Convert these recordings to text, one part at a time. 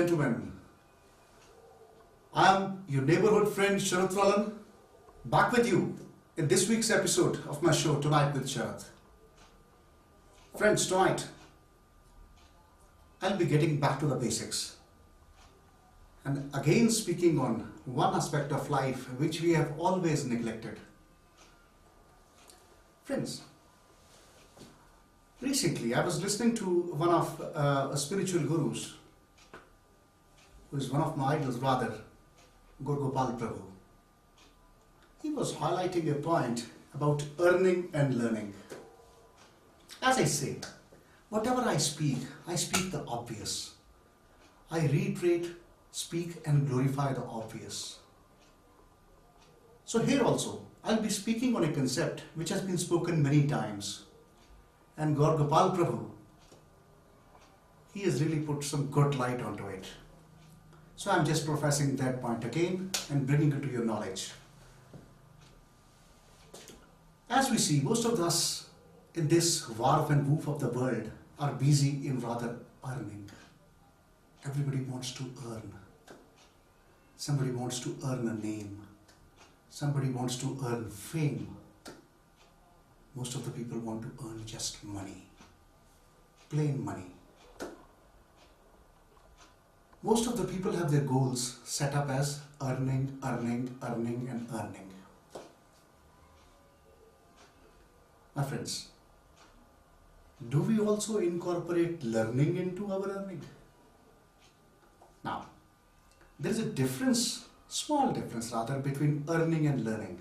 gentlemen, I am your neighborhood friend Sharat back with you in this week's episode of my show Tonight with Sharat. Friends, tonight I'll be getting back to the basics and again speaking on one aspect of life which we have always neglected. Friends, recently I was listening to one of a spiritual gurus, who is one of my idols rather, Guru Prabhu. He was highlighting a point about earning and learning. As I say, whatever I speak the obvious. I reiterate, speak and glorify the obvious. So here also, I'll be speaking on a concept which has been spoken many times. And Gaur Gopal Prabhu, he has really put some good light onto it. So I'm just professing that point again and bringing it to your knowledge. As we see, most of us in this warp and woof of the world are busy in rather earning. Everybody wants to earn. Somebody wants to earn a name. Somebody wants to earn fame. Most of the people want to earn just money. Plain money. Most of the people have their goals set up as earning, earning, earning and earning. My friends, do we also incorporate learning into our earning? Now, there is a difference, small difference rather, between earning and learning.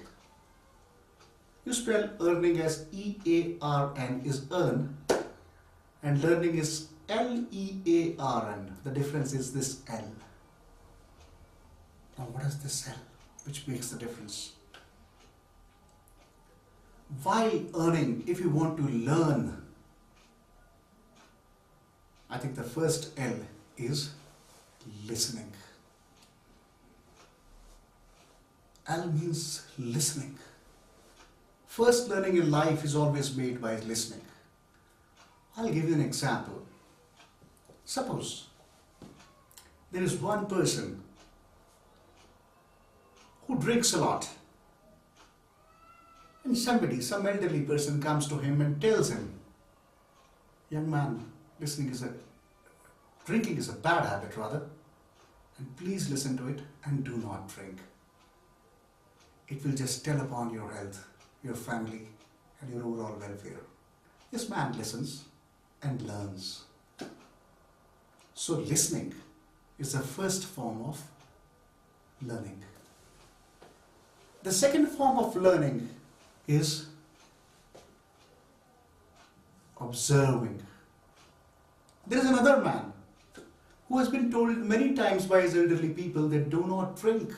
You spell earning as E-A-R-N is earn, and learning is L-E-A-R-N. The difference is this L. Now what is this L which makes the difference? While earning, if you want to learn, I think the first L is listening. L means listening. First learning in life is always made by listening. I'll give you an example. Suppose there is one person who drinks a lot, and some elderly person comes to him and tells him, young man, drinking is a bad habit rather, and please listen to it and do not drink. It will just tell upon your health, your family and your overall welfare. This man listens and learns. So listening is the first form of learning. The second form of learning is observing. There is another man who has been told many times by his elderly people that do not drink.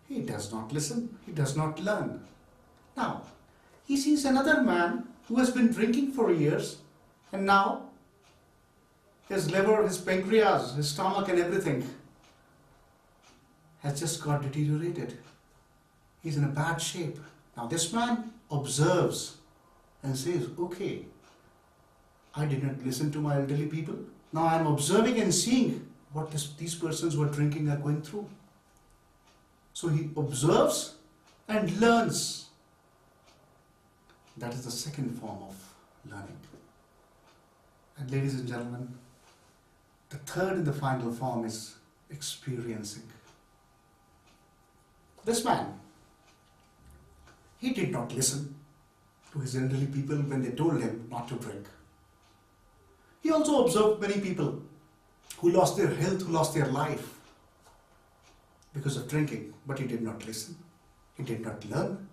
He does not listen, he does not learn. Now, he sees another man who has been drinking for years, and now his liver, his pancreas, his stomach and everything has just got deteriorated. He's in a bad shape. Now this man observes and says, okay, I did not listen to my elderly people. Now I am observing and seeing what these persons who are drinking are going through. So he observes and learns. That is the second form of learning. And ladies and gentlemen, the third and the final form is experiencing. This man, he did not listen to his elderly people when they told him not to drink. He also observed many people who lost their health, who lost their life because of drinking, but he did not listen. He did not learn.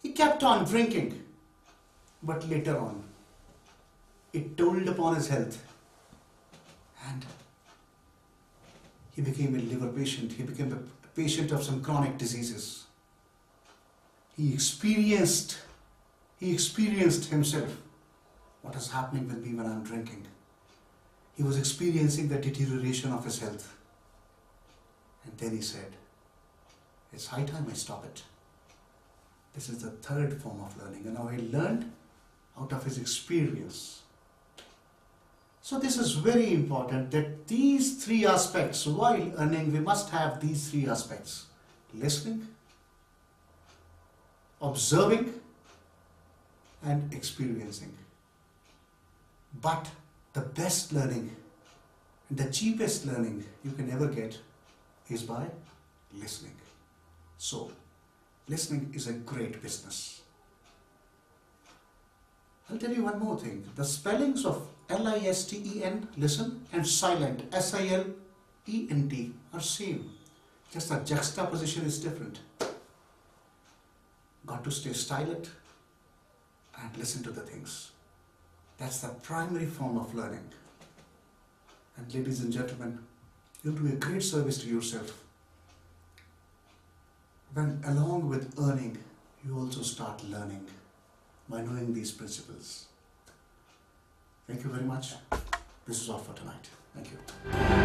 He kept on drinking, but later on, it told upon his health, and he became a liver patient. He became a patient of some chronic diseases. He experienced himself what is happening with me when I'm drinking. He was experiencing the deterioration of his health. And then he said, it's high time I stop it. This is the third form of learning. And now he learned out of his experience. So this is very important that these three aspects, while earning, we must have these three aspects: listening, observing, and experiencing. But the best learning and the cheapest learning you can ever get is by listening. So, listening is a great business. I'll tell you one more thing. The spellings of L-I-S-T-E-N, listen, and silent, S-I-L-E-N-T are same. Just the juxtaposition is different. Got to stay silent and listen to the things. That's the primary form of learning. And ladies and gentlemen, you'll do a great service to yourself when along with earning, you also start learning by knowing these principles. Thank you very much. This is all for tonight. Thank you.